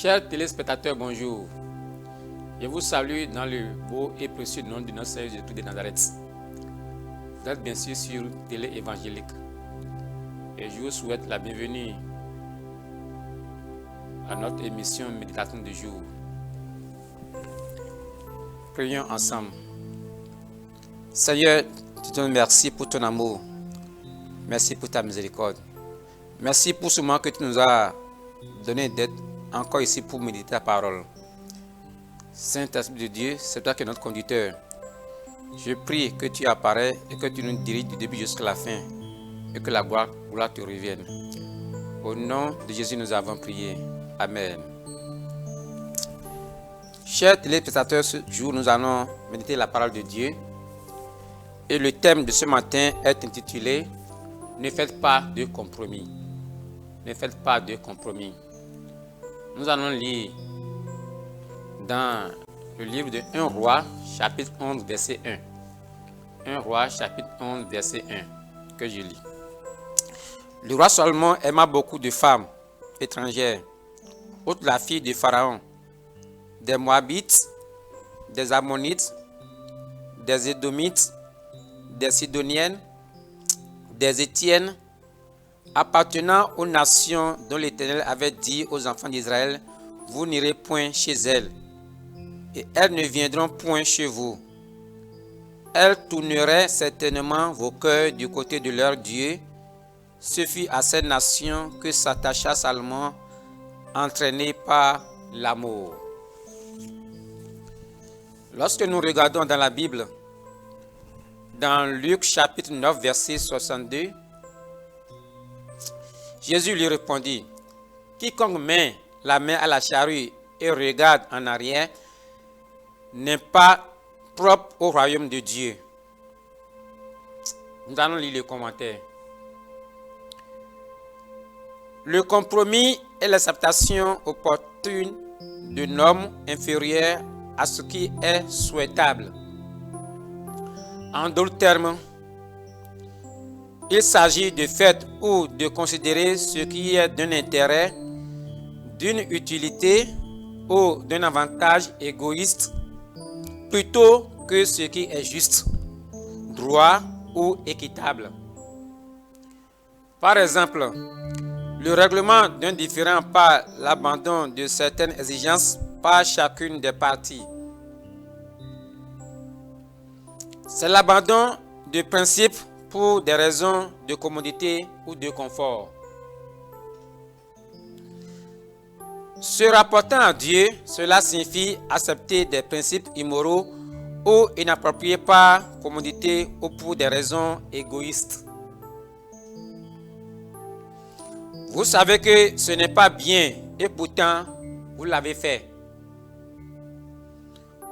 Chers téléspectateurs, bonjour. Je vous salue dans le beau et précieux nom de notre Seigneur Jésus-Christ de Nazareth. Vous êtes bien sûr sur Télé Évangélique. Et je vous souhaite la bienvenue à notre émission Méditation du jour. Prions ensemble. Seigneur, je te remercie pour ton amour. Merci pour ta miséricorde. Merci pour ce moment que tu nous as donné d'être encore ici pour méditer ta parole. Saint-Esprit de Dieu, c'est toi qui es notre conducteur. Je prie que tu apparaisses et que tu nous diriges du début jusqu'à la fin et que la gloire te revienne. Au nom de Jésus, nous avons prié. Amen. Chers téléspectateurs, ce jour, nous allons méditer la parole de Dieu. Et le thème de ce matin est intitulé « Ne faites pas de compromis ». Ne faites pas de compromis. Nous allons lire dans le livre de 1 Roi, chapitre 11, verset 1. 1 Roi, chapitre 11, verset 1, que je lis. Le roi Salomon aima beaucoup de femmes étrangères, outre la fille de Pharaon, des Moabites, des Ammonites, des Édomites, des Sidoniennes, des Étiennes, appartenant aux nations dont l'Éternel avait dit aux enfants d'Israël, vous n'irez point chez elles, et elles ne viendront point chez vous. Elles tourneraient certainement vos cœurs du côté de leur Dieu. Ce fut à ces nations que s'attacha Salomon, entraîné par l'amour. Lorsque nous regardons dans la Bible, dans Luc chapitre 9, verset 62, Jésus lui répondit, « Quiconque met la main à la charrue et regarde en arrière n'est pas propre au royaume de Dieu. » Nous allons lire les commentaires. Le compromis est l'acceptation opportune de normes inférieures à ce qui est souhaitable. En d'autres termes, il s'agit de faire ou de considérer ce qui est d'un intérêt, d'une utilité ou d'un avantage égoïste plutôt que ce qui est juste, droit ou équitable. Par exemple, le règlement d'un différend par l'abandon de certaines exigences par chacune des parties. C'est l'abandon de principes pour des raisons de commodité ou de confort. Se rapportant à Dieu, cela signifie accepter des principes immoraux ou inappropriés par commodité ou pour des raisons égoïstes. Vous savez que ce n'est pas bien et pourtant vous l'avez fait.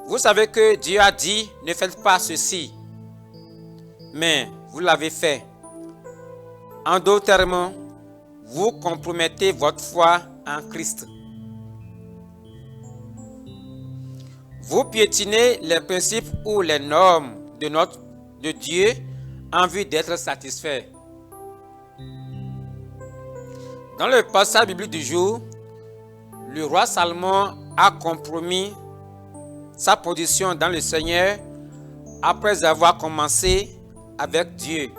Vous savez que Dieu a dit ne faites pas ceci, mais vous l'avez fait. En d'autres termes, vous compromettez votre foi en Christ. Vous piétinez les principes ou les normes de Dieu en vue d'être satisfait. Dans le passage biblique du jour, le roi Salomon a compromis sa position dans le Seigneur après avoir commencé avec Dieu.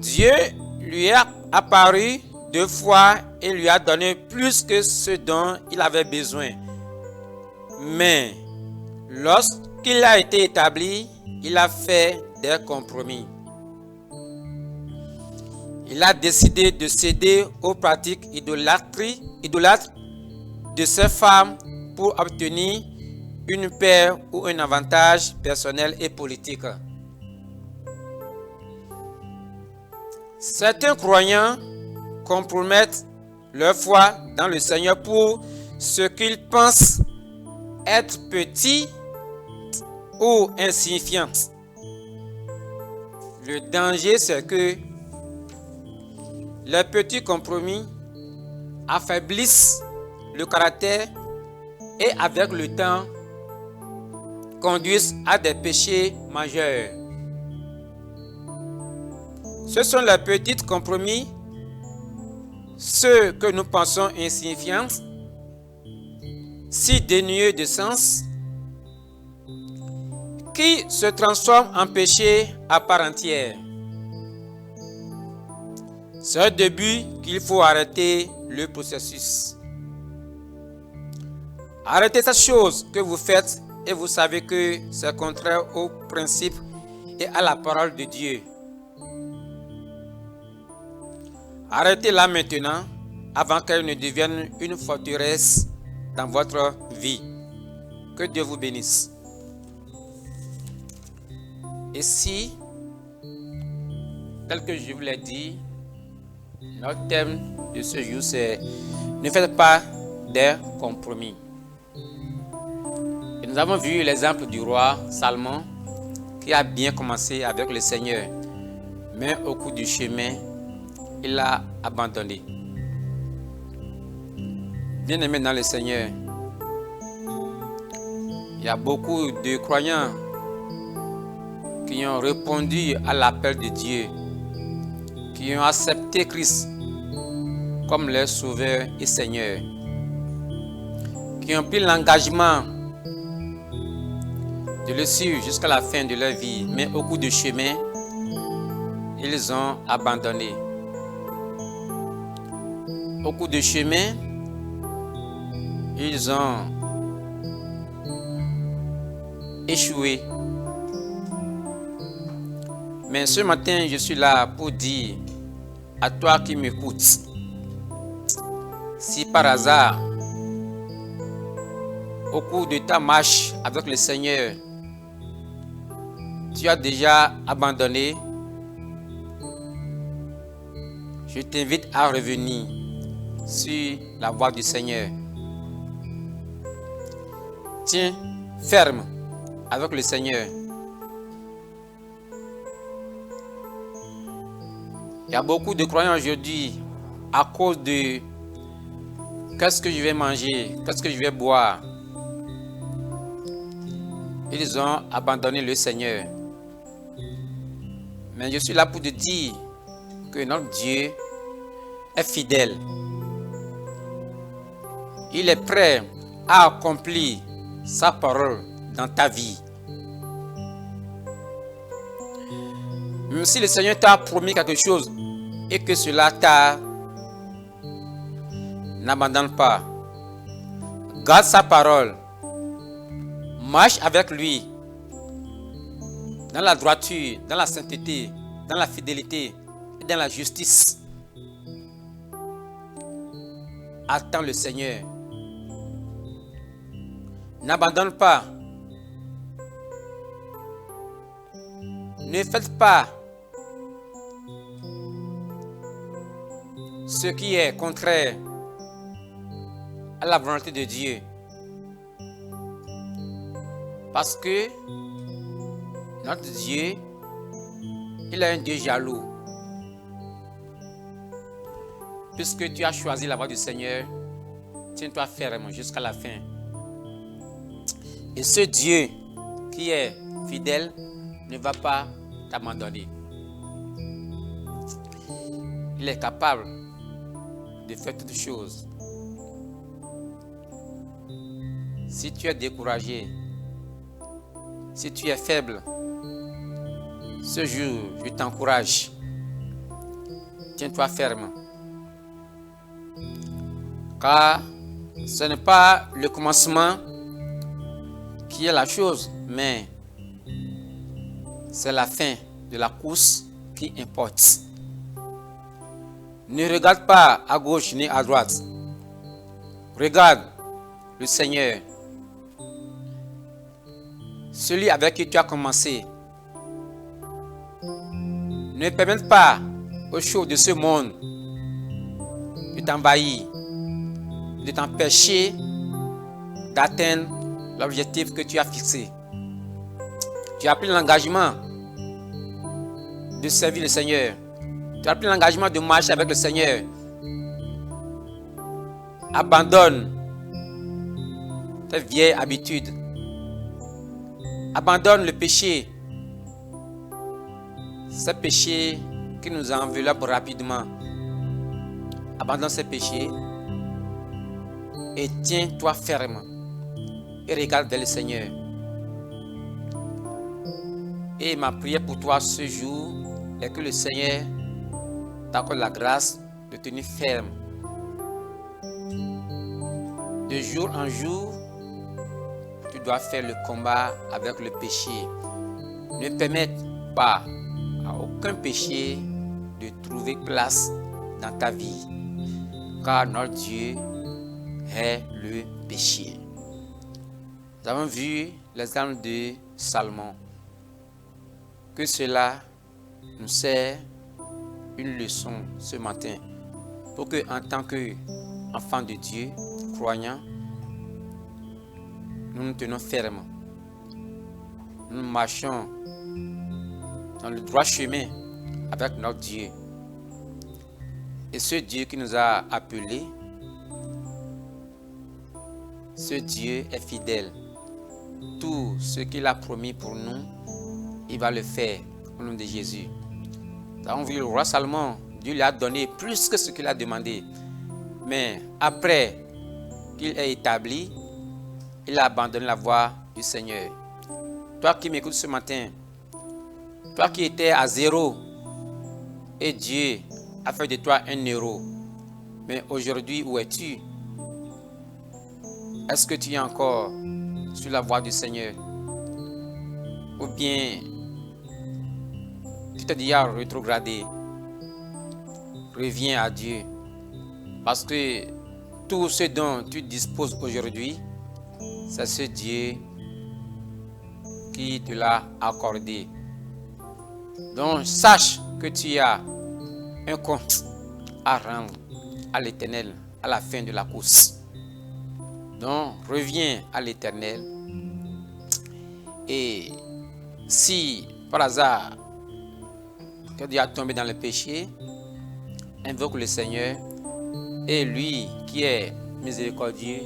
Dieu lui est apparu 2 fois et lui a donné plus que ce dont il avait besoin. Mais lorsqu'il a été établi, il a fait des compromis. Il a décidé de céder aux pratiques idolâtres de ces femmes pour obtenir une paix ou un avantage personnel et politique. Certains croyants compromettent leur foi dans le Seigneur pour ce qu'ils pensent être petit ou insignifiant. Le danger, c'est que les petits compromis affaiblissent le caractère et avec le temps conduisent à des péchés majeurs. Ce sont les petits compromis ceux que nous pensons insignifiants, si dénués de sens, qui se transforment en péché à part entière. C'est au début qu'il faut arrêter le processus. Arrêtez cette chose que vous faites et vous savez que c'est contraire au principe et à la parole de Dieu. Arrêtez-la maintenant avant qu'elle ne devienne une forteresse dans votre vie. Que Dieu vous bénisse. Et si, tel que je vous l'ai dit, notre thème de ce jour c'est « Ne faites pas des compromis ». Et nous avons vu l'exemple du roi Salomon qui a bien commencé avec le Seigneur, mais au cours du chemin, il l'a abandonné. Bien-aimé dans le Seigneur, il y a beaucoup de croyants qui ont répondu à l'appel de Dieu, qui ont accepté Christ comme leur sauveur et Seigneur, qui ont pris l'engagement de le suivre jusqu'à la fin de leur vie, mais au cours du chemin, ils ont abandonné. Au cours du chemin, ils ont échoué. Mais ce matin, je suis là pour dire à toi qui m'écoutes, si par hasard, au cours de ta marche avec le Seigneur, tu as déjà abandonné, je t'invite à revenir sur la voie du Seigneur. Tiens ferme avec le Seigneur. Il y a beaucoup de croyants aujourd'hui à cause de qu'est-ce que je vais manger, qu'est-ce que je vais boire. Ils ont abandonné le Seigneur. Mais je suis là pour te dire que notre Dieu est fidèle. Il est prêt à accomplir sa parole dans ta vie. Même si le Seigneur t'a promis quelque chose et que cela n'abandonne pas. Garde sa parole. Marche avec lui dans la droiture, dans la sainteté, dans la fidélité et dans la justice. Attends le Seigneur. N'abandonne pas. Ne faites pas ce qui est contraire à la volonté de Dieu. Parce que notre Dieu, il est un Dieu jaloux. Puisque tu as choisi la voie du Seigneur, tiens-toi ferme jusqu'à la fin. Et ce Dieu qui est fidèle ne va pas t'abandonner. Il est capable de faire toutes choses. Si tu es découragé, si tu es faible, ce jour, je t'encourage. Tiens-toi ferme. Car ce n'est pas le commencement qui est la chose, mais c'est la fin de la course qui importe. Ne regarde pas à gauche ni à droite. Regarde le Seigneur. Celui avec qui tu as commencé. Ne permets pas aux choses de ce monde de t'envahir, de t'empêcher d'atteindre l'objectif que tu as fixé. Tu as pris l'engagement de servir le Seigneur. Tu as pris l'engagement de marcher avec le Seigneur. Abandonne tes vieilles habitudes. Abandonne le péché. Ce péché qui nous enveloppe rapidement. abandonne ses péchés et tiens-toi ferme et regarde vers le Seigneur. Et ma prière pour toi ce jour est que le Seigneur t'accorde la grâce de tenir ferme. De jour en jour, tu dois faire le combat avec le péché. Ne permette pas à aucun péché de trouver place dans ta vie, car notre Dieu est le péché. Nous avons vu l'exemple de Salomon. Que cela nous sert une leçon ce matin pour que, en tant qu'enfants de Dieu, croyants, nous nous tenons fermes. Nous marchons dans le droit chemin avec notre Dieu. Et ce Dieu qui nous a appelés, ce Dieu est fidèle. Tout ce qu'il a promis pour nous, il va le faire au nom de Jésus. Nous avons vu le roi Salomon, Dieu lui a donné plus que ce qu'il a demandé. Mais après qu'il ait établi, il a abandonné la voie du Seigneur. Toi qui m'écoutes ce matin, toi qui étais à 0 et Dieu a fait de toi un héros, mais aujourd'hui où es-tu? Est-ce que tu es encore sur la voie du Seigneur? Ou bien tu t'es déjà rétrogradé? Reviens à Dieu, parce que tout ce dont tu disposes aujourd'hui, c'est ce Dieu qui te l'a accordé. Donc sache que tu as un compte à rendre à l'Éternel à la fin de la course. Donc reviens à l'Éternel. Et si par hasard tu es tombé dans le péché, invoque le Seigneur, et lui qui est miséricordieux,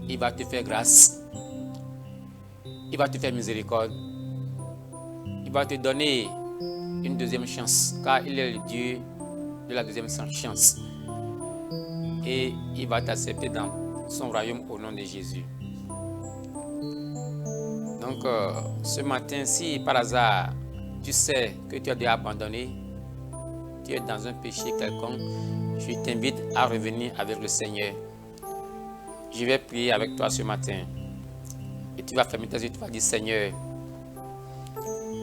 il va te faire grâce. Il va te faire miséricorde. Il va te donner une deuxième chance, car il est le Dieu de la deuxième chance. Et il va t'accepter dans son royaume au nom de Jésus. Donc, ce matin, si par hasard, tu sais que tu as déjà abandonné, tu es dans un péché quelconque, je t'invite à revenir avec le Seigneur. Je vais prier avec toi ce matin. Et tu vas fermer tes yeux, tu vas dire: Seigneur,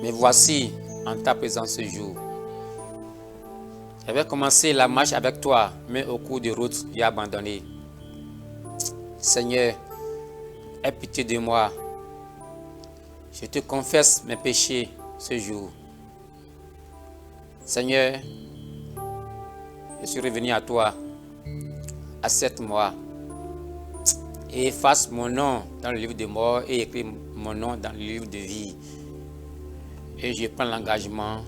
mais voici en ta présence ce jour. J'avais commencé la marche avec toi, mais au cours de route, j'ai abandonné. Seigneur, aie pitié de moi. Je te confesse mes péchés ce jour. Seigneur, je suis revenu à toi. Accepte-moi et efface mon nom dans le livre de mort et écris mon nom dans le livre de vie. Et je prends l'engagement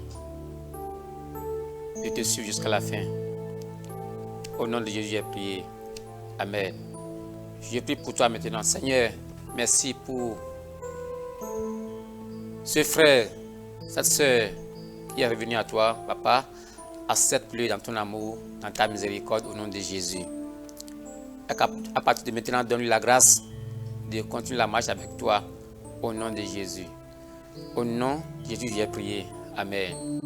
de te suivre jusqu'à la fin. Au nom de Jésus, j'ai prié. Amen. Je prie pour toi maintenant. Seigneur, merci pour ce frère, cette soeur qui est revenu à toi, Papa. Accepte-le dans ton amour, dans ta miséricorde, au nom de Jésus. À partir de maintenant, donne-lui la grâce de continuer la marche avec toi, au nom de Jésus. Au nom de Jésus, j'ai prié. Amen.